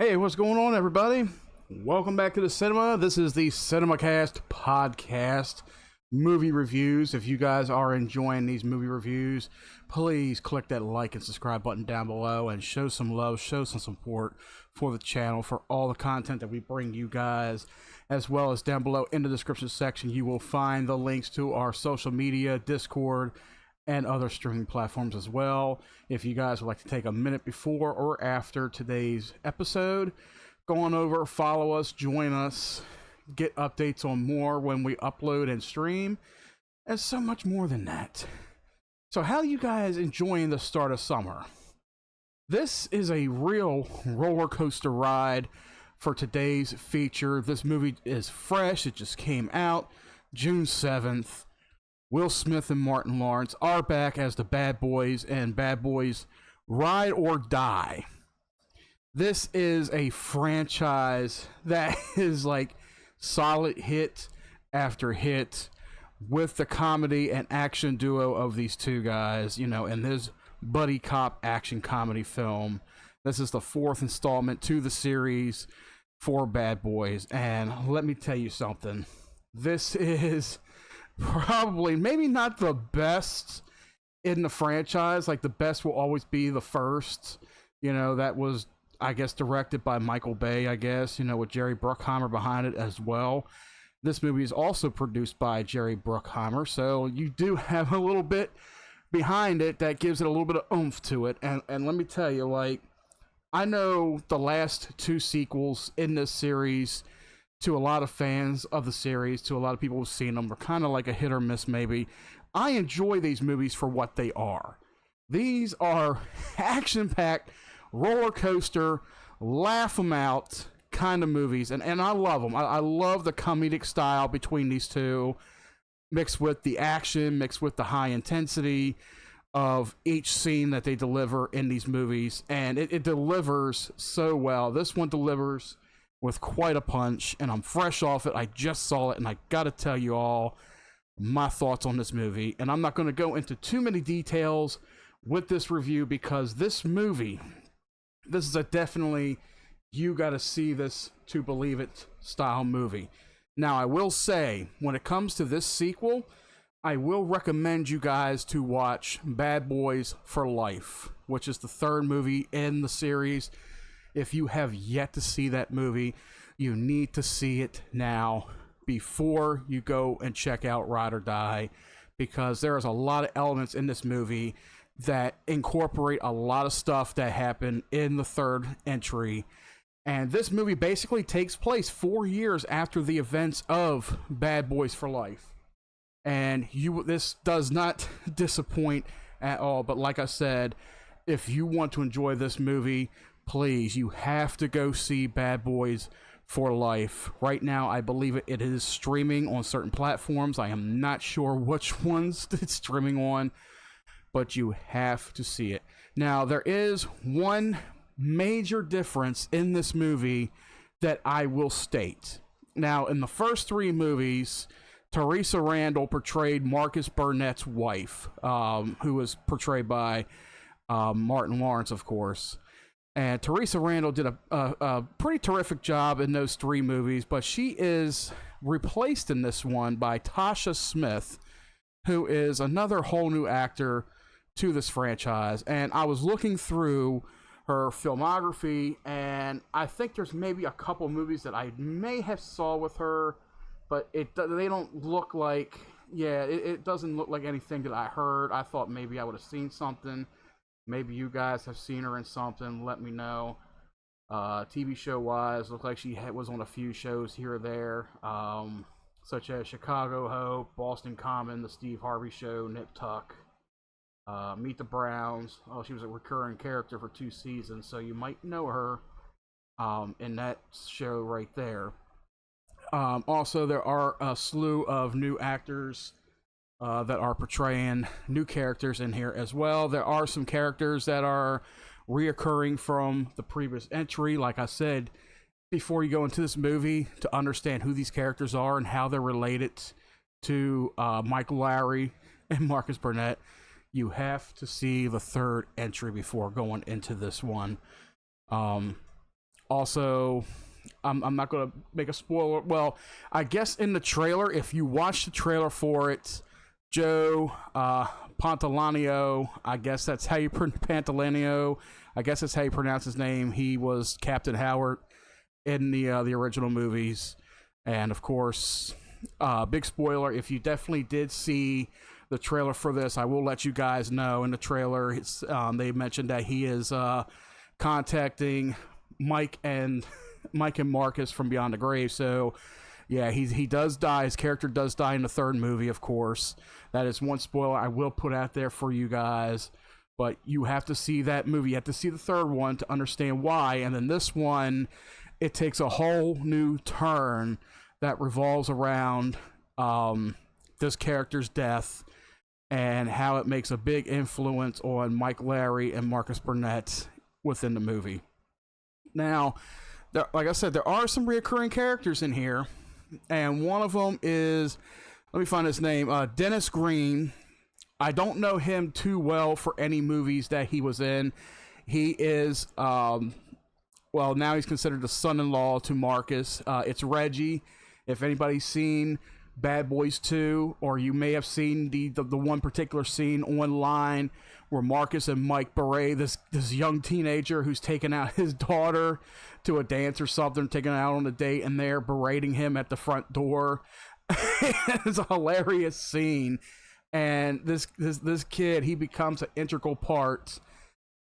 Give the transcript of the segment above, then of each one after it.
Hey, what's going on, everybody? Welcome back to the cinema. This is the Cinemacast podcast movie reviews. If you guys are enjoying these movie reviews, please click that like and subscribe button down below and show some love, show some support for the channel, for all the content that we bring you guys, as well as down below in the description section, you will find the links to our social media, Discord, and other streaming platforms as well. If you guys would like to take a minute before or after today's episode, go on over, follow us, join us, get updates on more when we upload and stream, and so much more than that. So how are you guys enjoying the start of summer? This is a real roller coaster ride for today's feature. This movie is fresh. It just came out June 7th. Will Smith and Martin Lawrence are back as the bad boys and Bad Boys Ride or Die. This is a franchise that is like solid hit after hit with the comedy and action duo of these two guys, you know, in this buddy cop action comedy film. This is the fourth installment to the series for Bad Boys, and let me tell you something. This is probably, maybe not the best in the franchise. Like, the best will always be the first. You know, that was, I guess, directed by Michael Bay, I guess, you know, with Jerry Bruckheimer behind it as well. This movie is also produced by Jerry Bruckheimer, so you do have a little bit behind it that gives it a little bit of oomph to it. And let me tell you, like, I know the last two sequels in this series, to a lot of fans of the series, to a lot of people who've seen them, are kind of like a hit or miss maybe. I enjoy these movies for what they are. These are action-packed, roller coaster, laugh them out kind of movies, and I love them. I love the comedic style between these two, mixed with the action, mixed with the high intensity of each scene that they deliver in these movies, and it delivers so well. This one delivers with quite a punch, and I'm fresh off it. I just saw it, and I gotta tell you all my thoughts on this movie. And I'm not going to go into too many details with this review, because this movie, this is a definitely you gotta see this to believe it style movie. Now, I will say, when it comes to this sequel, I will recommend you guys to watch Bad Boys for Life, which is the third movie in the series. If you have yet to see that movie, you need to see it now before you go and check out Ride or Die, because there's a lot of elements in this movie that incorporate a lot of stuff that happened in the third entry. And this movie basically takes place 4 years after the events of Bad Boys for Life. And this does not disappoint at all. But like I said, if you want to enjoy this movie, please, you have to go see Bad Boys for Life. Right now, I believe it is streaming on certain platforms. I am not sure which ones it's streaming on, but you have to see it. Now, there is one major difference in this movie that I will state. Now, in the first three movies, Teresa Randall portrayed Marcus Burnett's wife, who was portrayed by Martin Lawrence, of course. And Teresa Randall did a pretty terrific job in those three movies, but she is replaced in this one by Tasha Smith, who is another whole new actor to this franchise. And I was looking through her filmography, and I think there's maybe a couple movies that I may have saw with her, but they don't look like, it doesn't look like anything that I heard. I thought maybe I would have seen something. Maybe you guys have seen her in something. Let me know. TV show wise, looked like she was on a few shows here or there, such as Chicago Hope, Boston Common, The Steve Harvey Show, Nip Tuck, Meet the Browns. Oh, she was a recurring character for 2 seasons, so you might know her in that show right there. Also, there are a slew of new actors that are portraying new characters in here as well. There are some characters that are reoccurring from the previous entry. Like I said, before you go into this movie, to understand who these characters are and how they're related to Michael Lowry and Marcus Burnett, you have to see the third entry before going into this one. Also, I'm not going to make a spoiler. Well, I guess in the trailer, if you watch the trailer for it, Joe Pantalanio, I guess that's how you Pantalanio. I guess that's how you pronounce his name. He was Captain Howard in the original movies, and of course, big spoiler. If you definitely did see the trailer for this, I will let you guys know. In the trailer, they mentioned that he is contacting Mike and Marcus from Beyond the Grave. So yeah, he does die. His character does die in the third movie, of course. That is one spoiler I will put out there for you guys. But you have to see that movie. You have to see the third one to understand why. And then this one, it takes a whole new turn that revolves around this character's death and how it makes a big influence on Mike Larry and Marcus Burnett within the movie. Now, like I said, there are some recurring characters in here, and one of them is, let me find his name, Dennis Green. I don't know him too well for any movies that he was in. He is, well, now he's considered the son-in-law to Marcus. It's Reggie. If anybody's seen Bad Boys 2, or you may have seen the one particular scene online where Marcus and Mike berate this young teenager who's taking out his daughter to a dance or something, taking her out on a date, and they're berating him at the front door. It's a hilarious scene. And this kid, he becomes an integral part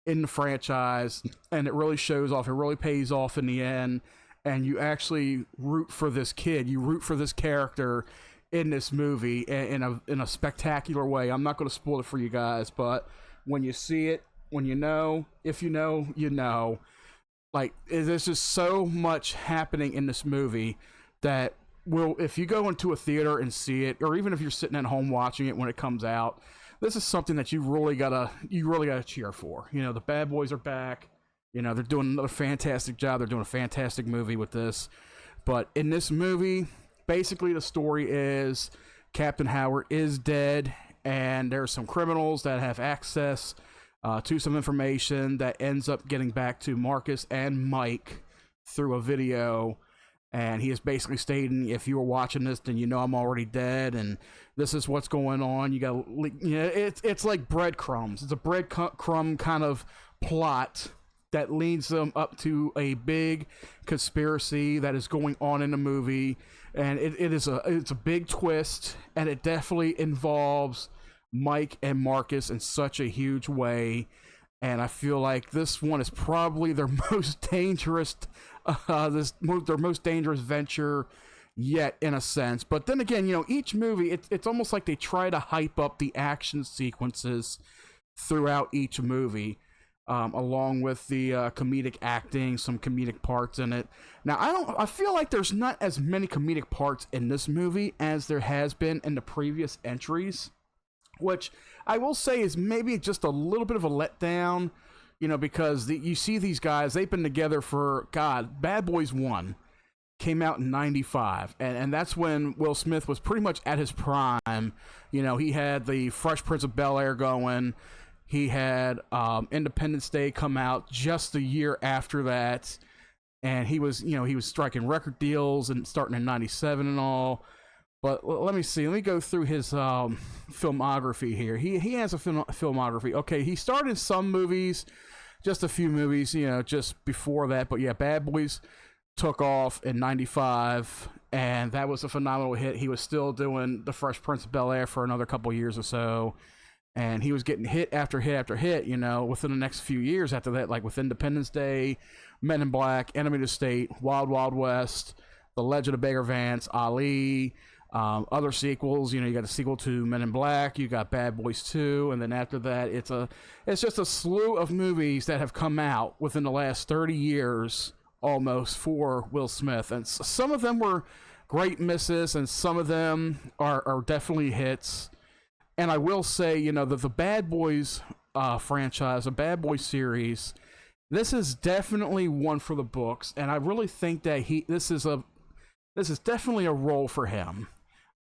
in the franchise, and it really shows off. It really pays off in the end, and you actually root for this kid. You root for this character in this movie in a spectacular way. I'm not going to spoil it for you guys, but when you see it, when you know, if you know, you know. Like, there's just so much happening in this movie that if you go into a theater and see it, or even if you're sitting at home watching it when it comes out, this is something that you really gotta cheer for. You know, the Bad Boys are back. You know, they're doing another fantastic job. They're doing a fantastic movie with this. But in this movie, basically the story is Captain Howard is dead, and there's some criminals that have access to some information that ends up getting back to Marcus and Mike through a video. And he is basically stating, if you were watching this, then you know I'm already dead, and this is what's going on. You got, you know, it's like breadcrumbs. It's a breadcrumb kind of plot that leads them up to a big conspiracy that is going on in the movie, and it's a big twist, and it definitely involves Mike and Marcus in such a huge way. And I feel like this one is probably their most dangerous, their most dangerous venture yet, in a sense. But then again, you know, each movie, it's almost like they try to hype up the action sequences throughout each movie, along with the comedic acting, some comedic parts in it. Now, I feel like there's not as many comedic parts in this movie as there has been in the previous entries, which I will say is maybe just a little bit of a letdown, you know, because you see these guys, they've been together for, God, Bad Boys 1 came out in 95, and that's when Will Smith was pretty much at his prime. You know, he had the Fresh Prince of Bel-Air going. He had Independence Day come out just a year after that, and he was striking record deals and starting in 97 and all. But let me see. Let me go through his filmography here. He has a filmography. Okay, he started some movies, just a few movies, you know, just before that. But yeah, Bad Boys took off in 95, and that was a phenomenal hit. He was still doing The Fresh Prince of Bel-Air for another couple years or so. And he was getting hit after hit after hit, you know, within the next few years after that, like with Independence Day, Men in Black, Enemy of the State, Wild Wild West, The Legend of Bagger Vance, Ali, other sequels. You know, you got a sequel to Men in Black, you got Bad Boys 2, and then after that, it's just a slew of movies that have come out within the last 30 years almost for Will Smith. And some of them were great misses, and some of them are definitely hits. And I will say, you know, that the Bad Boys franchise, the Bad Boys series, this is definitely one for the books, and I really think that this is definitely a role for him.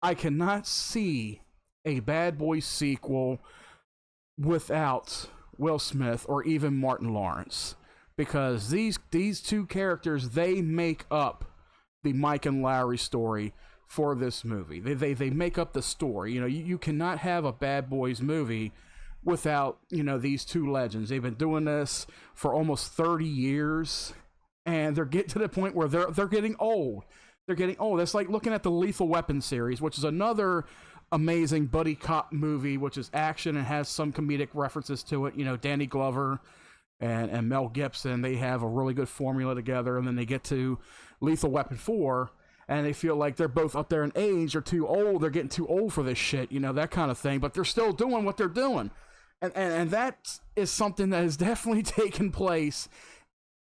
I cannot see a Bad Boys sequel without Will Smith or even Martin Lawrence. because these two characters, they make up the Mike and Larry story for this movie. They make up the story. You know, you cannot have a Bad Boys movie without, you know, these two legends. They've been doing this for almost 30 years, and they're getting to the point where they're getting old. They're getting old. It's like looking at the Lethal Weapon series, which is another amazing buddy cop movie, which is action and has some comedic references to it. You know, Danny Glover and Mel Gibson, they have a really good formula together, and then they get to Lethal Weapon 4, and they feel like they're both up there in age, they're too old, they're getting too old for this shit, you know, that kind of thing, but they're still doing what they're doing. And that is something that has definitely taken place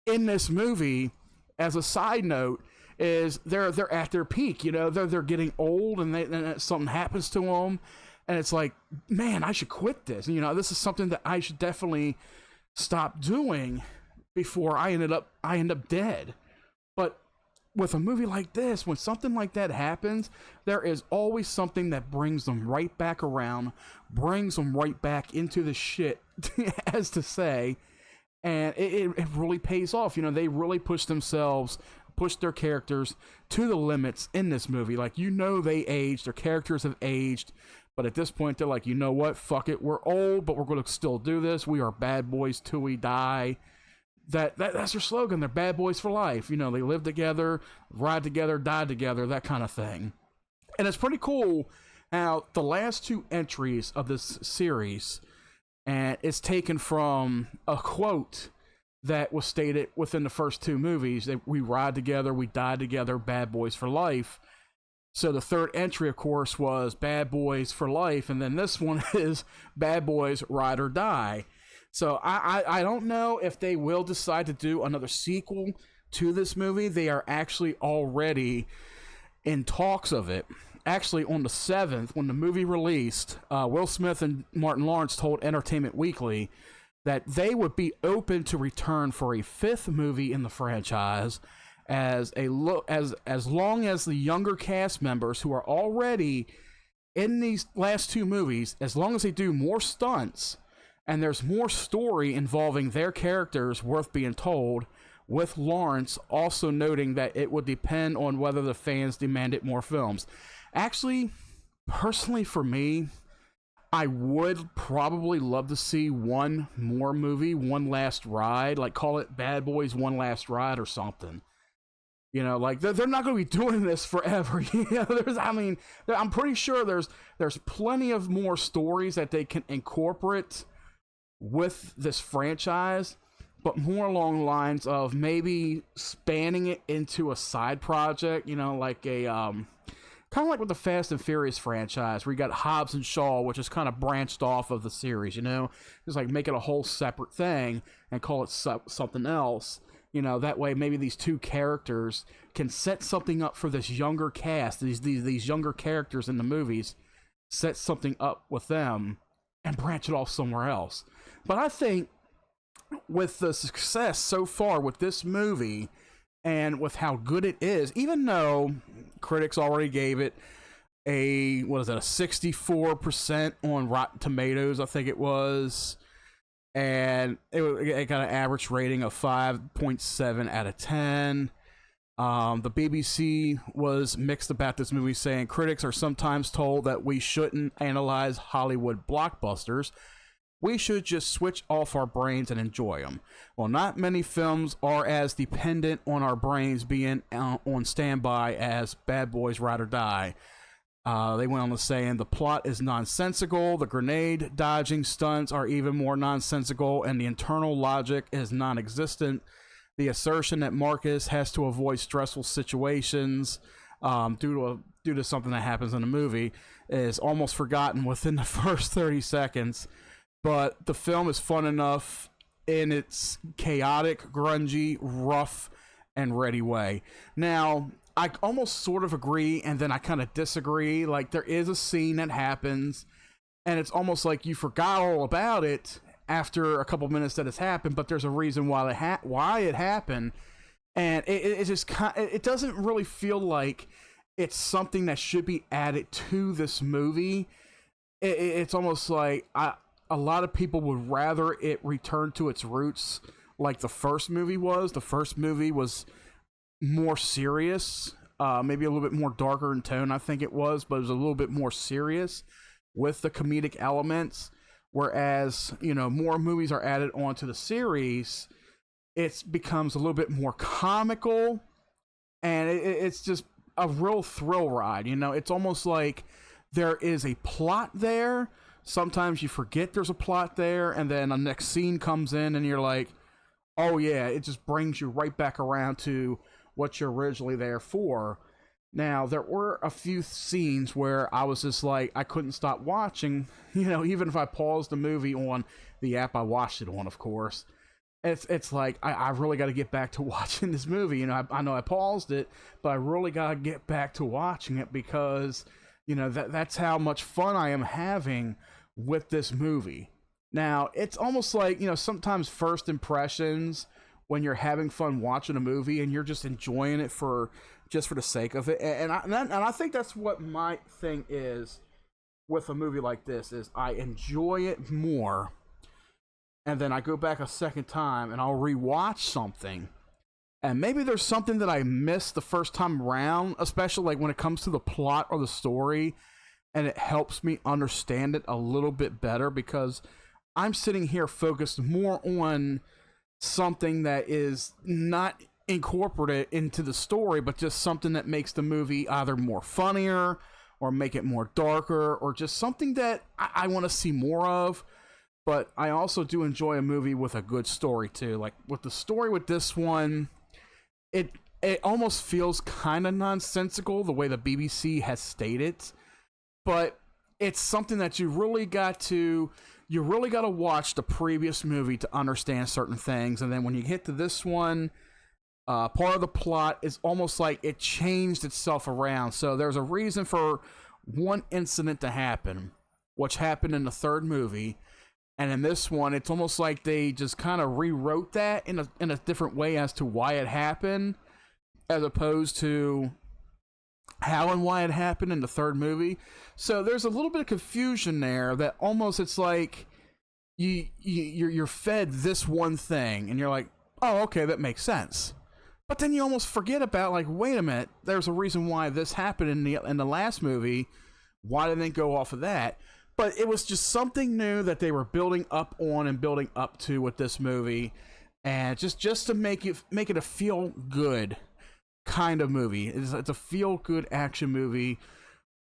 in this movie. As a side note, is they're at their peak, you know, they're getting old, and something happens to them, and it's like, man, I should quit this. You know, this is something that I should definitely stop doing before I end up dead. But with a movie like this, when something like that happens, there is always something that brings them right back around, brings them right back into the shit, as to say, and it really pays off. You know, they really push their characters to the limits in this movie. Like, you know, they aged, their characters have aged, but at this point, they're like, you know what, fuck it, we're old, but we're going to still do this. We are bad boys till we die. That's their slogan. They're bad boys for life. You know, they live together, ride together, die together, that kind of thing. And it's pretty cool how the last two entries of this series, and it's taken from a quote that was stated within the first two movies, that we ride together, we die together, bad boys for life. So the third entry, of course, was bad boys for life, and then this one is bad boys ride or die. So I don't know if they will decide to do another sequel to this movie. They are actually already in talks of it. Actually, on the 7th, when the movie released, Will Smith and Martin Lawrence told Entertainment Weekly that they would be open to return for a 5th movie in the franchise, as long as the younger cast members who are already in these last two movies, as long as they do more stunts and there's more story involving their characters worth being told, with Lawrence also noting that it would depend on whether the fans demanded more films. Actually, personally for me, I would probably love to see one more movie, one last ride, like call it Bad Boys One Last Ride or something. You know, like they're not going to be doing this forever. You know, I'm pretty sure there's plenty of more stories that they can incorporate with this franchise, but more along the lines of maybe spanning it into a side project, you know, like a kind of like with the Fast and Furious franchise, where you got Hobbs and Shaw, which is kind of branched off of the series, you know, just like make it a whole separate thing and call it something else. You know, that way maybe these two characters can set something up for this younger cast, these younger characters in the movies, set something up with them and branch it off somewhere else. But I think with the success so far with this movie and with how good it is, even though critics already gave it a 64% on Rotten Tomatoes, I think it was, and it got an average rating of 5.7 out of 10. The BBC was mixed about this movie, saying critics are sometimes told that we shouldn't analyze Hollywood blockbusters. We should just switch off our brains and enjoy them. Well, not many films are as dependent on our brains being on standby as Bad Boys Ride or Die. They went on to saying the plot is nonsensical, the grenade dodging stunts are even more nonsensical, and the internal logic is non-existent. The assertion that Marcus has to avoid stressful situations due to something that happens in the movie is almost forgotten within the first 30 seconds. But the film is fun enough in its chaotic, grungy, rough, and ready way. Now, I almost sort of agree, and then I kind of disagree. Like, there is a scene that happens, and it's almost like you forgot all about it after a couple minutes that it's happened, but there's a reason why it happened, and it just it doesn't really feel like it's something that should be added to this movie. It's almost like a lot of people would rather it return to its roots like the first movie was. The first movie was more serious, maybe a little bit more darker in tone, I think it was, but it was a little bit more serious with the comedic elements. Whereas, you know, more movies are added onto the series, it becomes a little bit more comical, and it's just a real thrill ride. You know, it's almost like there is a plot there. Sometimes you forget there's a plot there, and then the next scene comes in, and you're like, oh yeah, it just brings you right back around to what you're originally there for. Now, there were a few scenes where I was just like, I couldn't stop watching, you know, even if I paused the movie on the app I watched it on, of course. It's like, I really got to get back to watching this movie. You know, I know I paused it, but I really got to get back to watching it because, you know, that's how much fun I am having with this movie. Now, it's almost like, you know, sometimes first impressions when you're having fun watching a movie and you're just enjoying it for the sake of it. And I think that's what my thing is with a movie like this, is I enjoy it more, and then I go back a second time and I'll rewatch something, and maybe there's something that I missed the first time around, especially like when it comes to the plot or the story, and it helps me understand it a little bit better because I'm sitting here focused more on something that is not incorporated into the story, but just something that makes the movie either more funnier or make it more darker, or just something that I want to see more of. But I also do enjoy a movie with a good story too. Like with the story with this one, it almost feels kind of nonsensical the way the BBC has stated, but it's something that you really got to watch the previous movie to understand certain things. And then when you get to this one, part of the plot is almost like it changed itself around. So there's a reason for one incident to happen, which happened in the third movie. And in this one, it's almost like they just kind of rewrote that in a different way as to why it happened, as opposed to how and why it happened in the third movie. So there's a little bit of confusion there that almost it's like you're fed this one thing and you're like, oh, okay, that makes sense. But then you almost forget about, like, wait a minute, there's a reason why this happened in the last movie. Why didn't they go off of that? But it was just something new that they were building up on and building up to with this movie, and just to make it a feel good kind of movie. It's a feel good action movie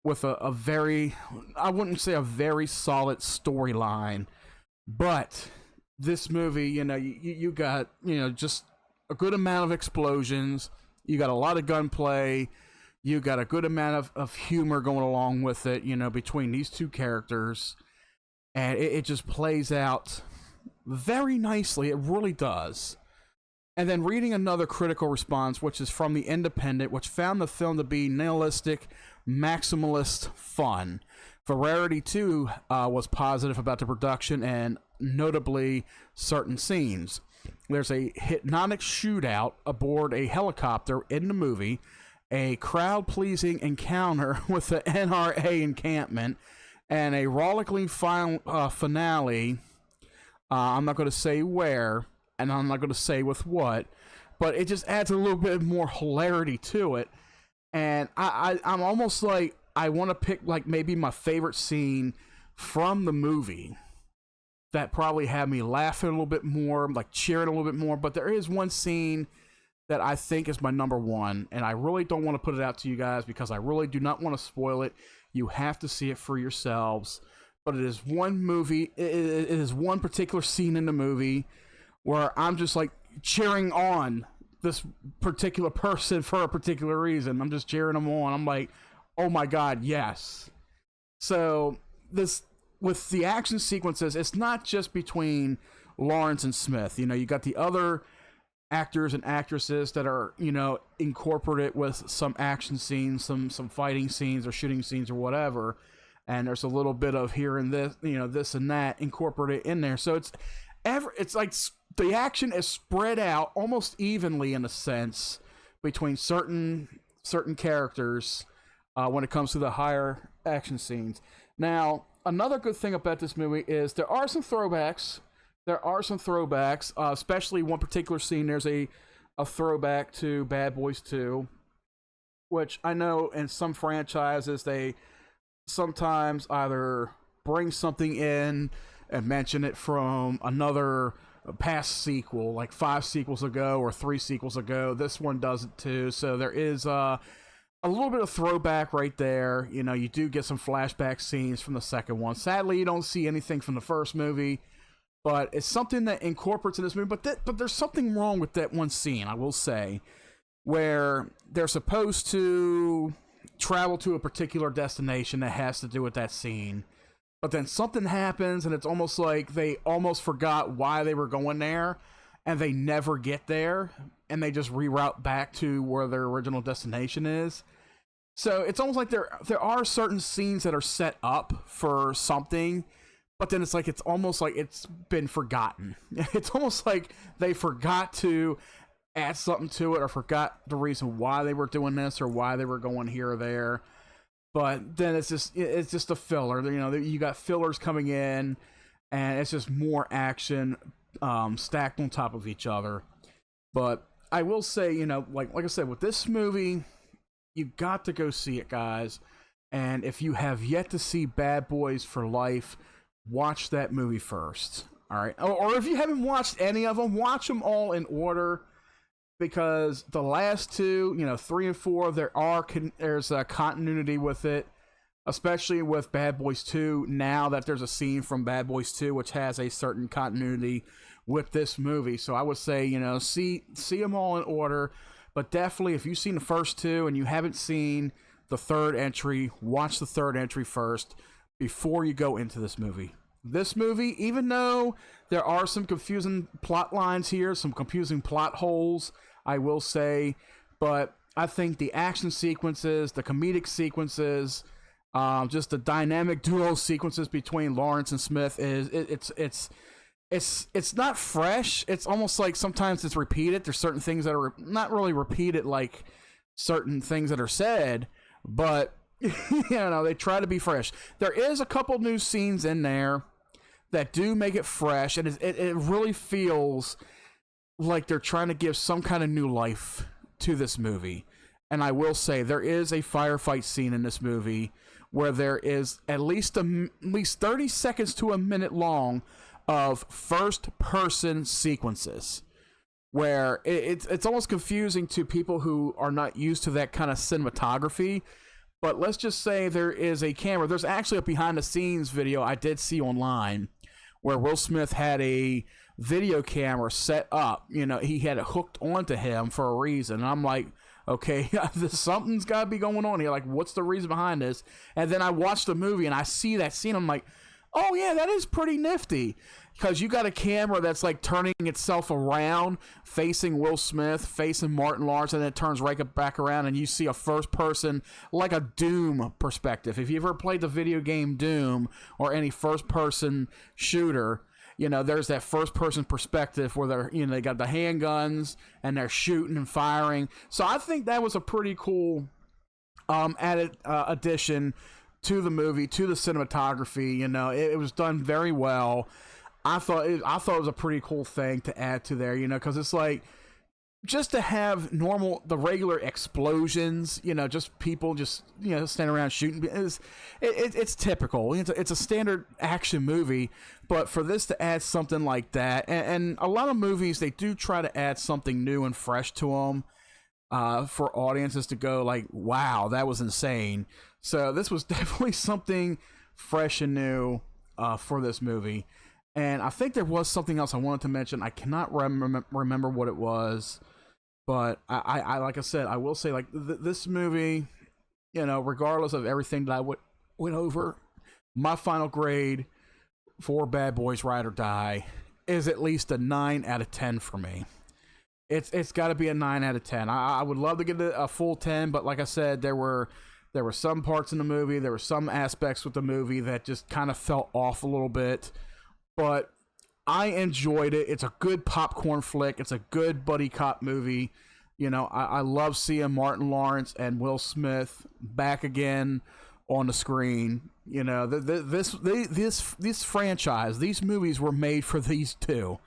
with a very, I wouldn't say a very solid storyline, but this movie, you know, you got, you know, just a good amount of explosions, you got a lot of gunplay, you got a good amount of humor going along with it, you know, between these two characters, and it just plays out very nicely. It really does. And then reading another critical response, which is from The Independent, which found the film to be nihilistic, maximalist fun. Variety, too, was positive about the production and notably certain scenes. There's a hypnotic shootout aboard a helicopter in the movie, a crowd-pleasing encounter with the NRA encampment, and a rollicking finale. I'm not going to say where, and I'm not going to say with what, but it just adds a little bit more hilarity to it. And I'm almost like, I want to pick like maybe my favorite scene from the movie that probably had me laughing a little bit more, like cheering a little bit more. But there is one scene that I think is my number one, and I really don't want to put it out to you guys because I really do not want to spoil it. You have to see it for yourselves. But it is one movie, it is one particular scene in the movie where I'm just like cheering on this particular person for a particular reason. I'm just cheering them on. I'm like, oh my God, yes. So this, with the action sequences, it's not just between Lawrence and Smith. You know, you got the other actors and actresses that are, you know, incorporated with some action scenes, some fighting scenes or shooting scenes or whatever. And there's a little bit of here and this, you know, this and that incorporated in there. So it's like the action is spread out almost evenly in a sense between certain characters when it comes to the higher action scenes. Now, another good thing about this movie is there are some throwbacks there are some throwbacks, especially one particular scene. There's a throwback to Bad Boys 2, which I know in some franchises they sometimes either bring something in and mention it from another past sequel, like 5 sequels ago or 3 sequels ago. This one does it too, so there is a little bit of throwback right there. You know, you do get some flashback scenes from the second one. Sadly, you don't see anything from the first movie, but it's something that incorporates in this movie. But there's something wrong with that one scene, I will say, where they're supposed to travel to a particular destination that has to do with that scene. But then something happens, and it's almost like they almost forgot why they were going there, and they never get there, and they just reroute back to where their original destination is. So it's almost like there are certain scenes that are set up for something, but then it's almost like it's been forgotten. It's almost like they forgot to add something to it, or forgot the reason why they were doing this, or why they were going here or there. But then it's just a filler. You know, you got fillers coming in, and it's just more action stacked on top of each other. But I will say, you know, like I said, with this movie, you got to go see it, guys. And if you have yet to see Bad Boys for Life, watch that movie first. All right, or if you haven't watched any of them, watch them all in order. Because the last two, you know, 3 and 4, there's a continuity with it, especially with Bad Boys 2. Now that there's a scene from Bad Boys 2 which has a certain continuity with this movie, so I would say, you know, see them all in order. But definitely, if you've seen the first 2 and you haven't seen the third entry, watch the third entry first before you go into this movie. This movie, even though there are some confusing plot lines here, some confusing plot holes, I will say, but I think the action sequences, the comedic sequences, just the dynamic duo sequences between Lawrence and Smith it's not fresh. It's almost like sometimes it's repeated. There's certain things that are not really repeated, like certain things that are said, but you know, they try to be fresh. There is a couple new scenes in there that do make it fresh, and it really feels like they're trying to give some kind of new life to this movie. And I will say, there is a firefight scene in this movie where there is at least 30 seconds to a minute long of first-person sequences, where it's almost confusing to people who are not used to that kind of cinematography. But let's just say there is a camera. There's actually a behind-the-scenes video I did see online where Will Smith had a video camera set up. You know, he had it hooked onto him for a reason. And I'm like, okay, something's got to be going on here. Like, what's the reason behind this? And then I watched the movie and I see that scene. I'm like, oh yeah, that is pretty nifty. Because you got a camera that's like turning itself around, facing Will Smith, facing Martin Lawrence, and then it turns right back around, and you see a first person, like a Doom perspective. If you ever played the video game Doom or any first person shooter, you know, there's that first person perspective where they're, you know, they got the handguns and they're shooting and firing. So I think that was a pretty cool added addition to the movie, to the cinematography. You know, it was done very well. I thought it was a pretty cool thing to add to there, you know, because it's like, just to have the regular explosions, you know, just people just, you know, standing around shooting, it's typical. It's a standard action movie, but for this to add something like that, and a lot of movies, they do try to add something new and fresh to them for audiences to go like, wow, that was insane. So this was definitely something fresh and new for this movie. And I think there was something else I wanted to mention. I cannot remember what it was, but I like I said, I will say, like, this movie, you know, regardless of everything that I went over, my final grade for Bad Boys Ride or Die is at least a 9 out of 10 for me. It's got to be a 9 out of 10. I would love to get a full 10, but like I said, there were some parts in the movie, there were some aspects with the movie that just kind of felt off a little bit. But I enjoyed it. It's a good popcorn flick. It's a good buddy cop movie. You know, I love seeing Martin Lawrence and Will Smith back again on the screen. You know, this franchise, these movies were made for these two.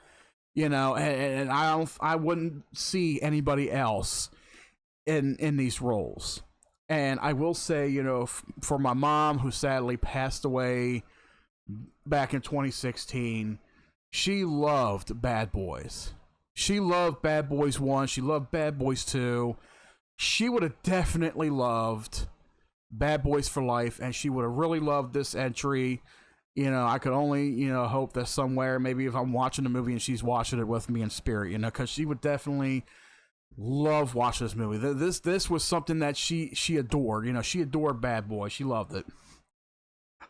You know, and I wouldn't see anybody else in these roles. And I will say, you know, for my mom, who sadly passed away back in 2016, she loved Bad Boys. She loved Bad Boys 1. She loved Bad Boys 2. She would have definitely loved Bad Boys for Life, and she would have really loved this entry. You know, I could only, you know, hope that somewhere, maybe if I'm watching the movie and she's watching it with me in spirit, you know, because she would definitely love watching this movie. This was something that she adored. You know, she adored Bad Boys. She loved it.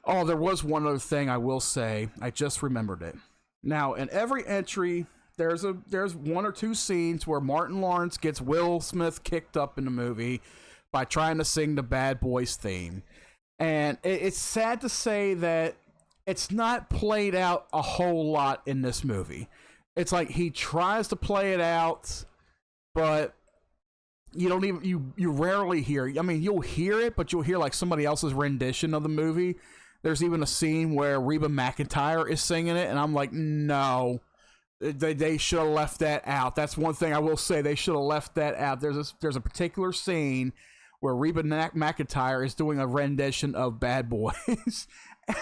Oh, there was one other thing I will say. I just remembered it. Now, in every entry, there's one or two scenes where Martin Lawrence gets Will Smith kicked up in the movie by trying to sing the Bad Boys theme. And it's sad to say that it's not played out a whole lot in this movie. It's like he tries to play it out, but you don't even, you rarely hear. I mean, you'll hear it, but you'll hear like somebody else's rendition of the movie. There's even a scene where Reba McEntire is singing it, and I'm like, no, they should have left that out. That's one thing I will say, they should have left that out. There's a particular scene where Reba McEntire is doing a rendition of Bad Boys.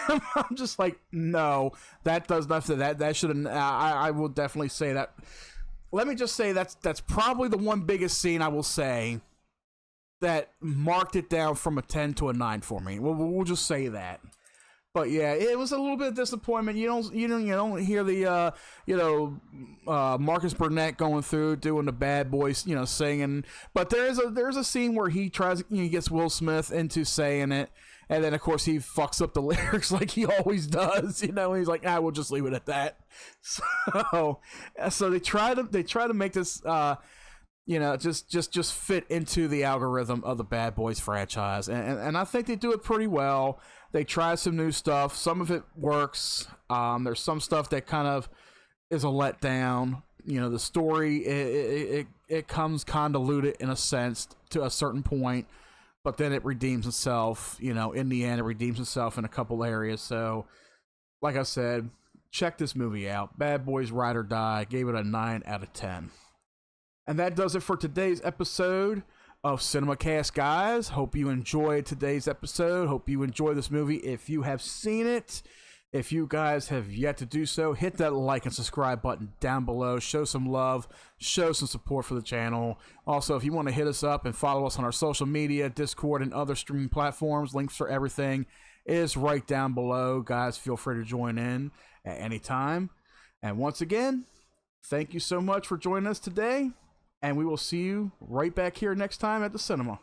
And I'm just like, no, that does nothing. That shouldn't. I will definitely say that. Let me just say that's probably the one biggest scene I will say that marked it down from a 10 to a 9 for me. We'll just say that. But yeah, it was a little bit of disappointment. You don't hear the Marcus Burnett going through doing the Bad Boys, you know, singing. But there's a scene where he tries, he gets Will Smith into saying it, and then of course he fucks up the lyrics like he always does. You know, he's like, we'll just leave it at that. So they try to make this just fit into the algorithm of the Bad Boys franchise, and I think they do it pretty well. They try some new stuff. Some of it works. There's some stuff that kind of is a letdown. You know, the story it comes convoluted in a sense to a certain point, but then it redeems itself. You know, in the end, it redeems itself in a couple areas. So, like I said, check this movie out. Bad Boys Ride or Die. Gave it a 9 out of 10. And that does it for today's episode of Cinemacast, guys. Hope you enjoyed today's episode. Hope you enjoy this movie. If you have seen it, if you guys have yet to do so, hit that like and subscribe button down below. Show some love. Show some support for the channel. Also, if you want to hit us up and follow us on our social media, Discord, and other streaming platforms, links for everything is right down below. Guys, feel free to join in at any time. And once again, thank you so much for joining us today. And we will see you right back here next time at the cinema.